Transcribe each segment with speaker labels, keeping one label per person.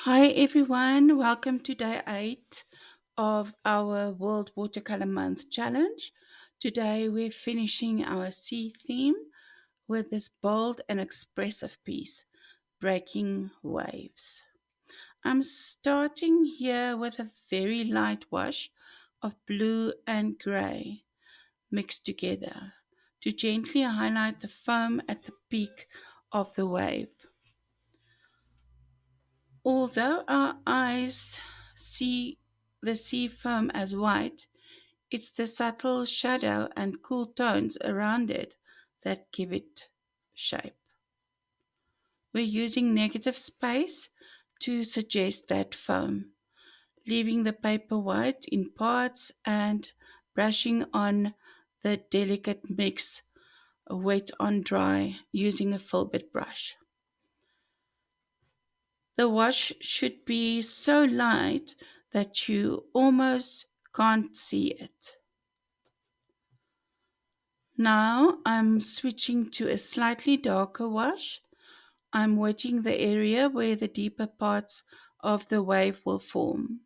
Speaker 1: Hi everyone, welcome to day 8 of our World Watercolour Month challenge. Today we're finishing our sea theme with this bold and expressive piece, Breaking Waves. I'm starting here with a very light wash of blue and grey mixed together to gently highlight the foam at the peak of the wave. Although our eyes see the sea foam as white, it's the subtle shadow and cool tones around it that give it shape. We're using negative space to suggest that foam, leaving the paper white in parts and brushing on the delicate mix wet on dry using a filbert brush. The wash should be so light that you almost can't see it. Now I'm switching to a slightly darker wash. I'm wetting the area where the deeper parts of the wave will form.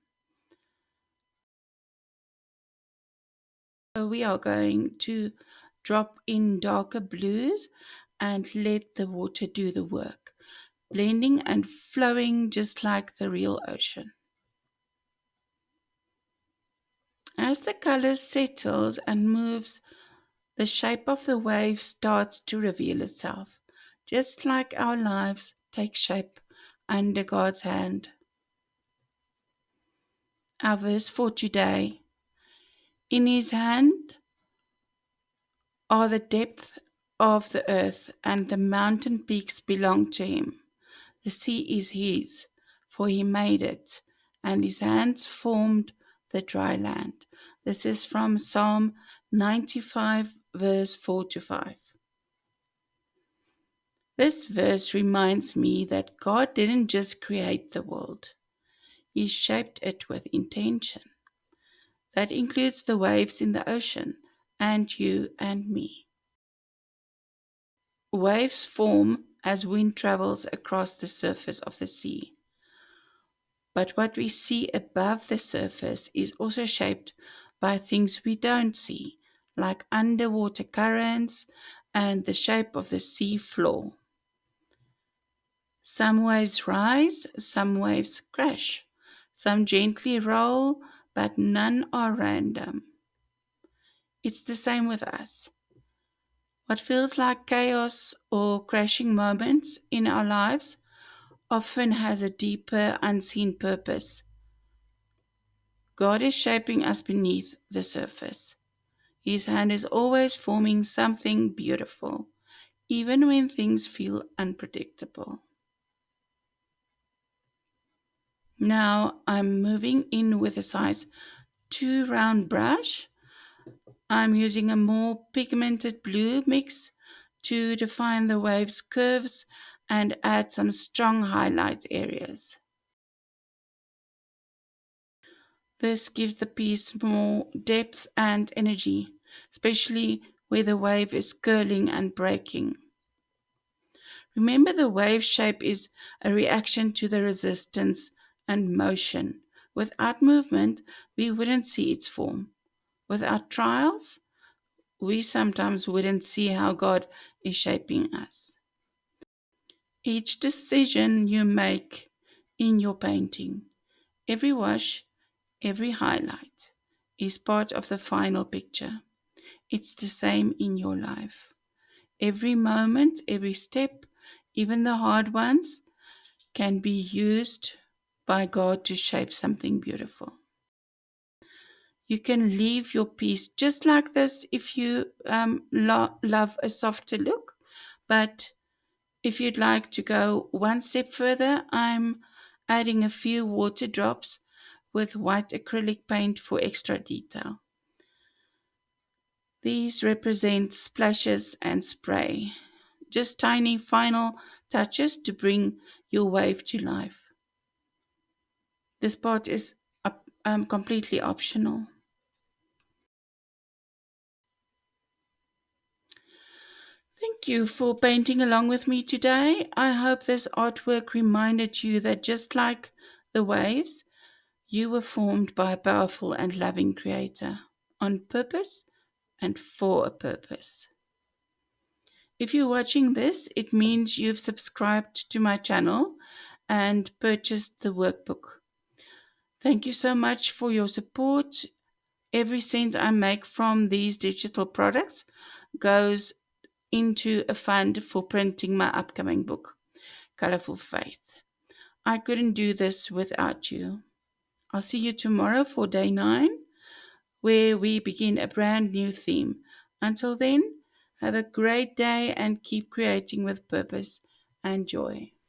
Speaker 1: So we are going to drop in darker blues and let the water do the work, blending and flowing just like the real ocean. As the color settles and moves, the shape of the wave starts to reveal itself, just like our lives take shape under God's hand. Our verse for today: In his hand are the depth of the earth, and the mountain peaks belong to him. The sea is his, for he made it, and his hands formed the dry land. This is from Psalm 95, verse 4 to 5. This verse reminds me that God didn't just create the world, He shaped it with intention. That includes the waves in the ocean and you and me. Waves form as wind travels across the surface of the sea. But what we see above the surface is also shaped by things we don't see, like underwater currents and the shape of the sea floor. Some waves rise, some waves crash, some gently roll, but none are random. It's the same with us. What feels like chaos or crashing moments in our lives often has a deeper, unseen purpose. God is shaping us beneath the surface. His hand is always forming something beautiful, even when things feel unpredictable. Now I'm moving in with a size 2 round brush. I'm using a more pigmented blue mix to define the wave's curves and add some strong highlight areas. This gives the piece more depth and energy, especially where the wave is curling and breaking. Remember, the wave shape is a reaction to the resistance and motion. Without movement, we wouldn't see its form. Without trials, we sometimes wouldn't see how God is shaping us. Each decision you make in your painting, every wash, every highlight, is part of the final picture. It's the same in your life. Every moment, every step, even the hard ones, can be used by God to shape something beautiful. You can leave your piece just like this if you love a softer look, but if you'd like to go one step further, I'm adding a few water drops with white acrylic paint for extra detail. These represent splashes and spray, just tiny final touches to bring your wave to life. This part is completely optional. Thank you for painting along with me today. I hope this artwork reminded you that just like The waves, you were formed by a powerful and loving Creator on purpose and for a purpose. If you're watching this, it means you've subscribed to my channel and purchased the workbook. Thank you so much for your support. Every cent I make from these digital products goes into a fund for printing my upcoming book, Colourful Faith. I couldn't do this without you. I'll see you tomorrow for day 9, where we begin a brand new theme. Until then, have a great day and keep creating with purpose and joy.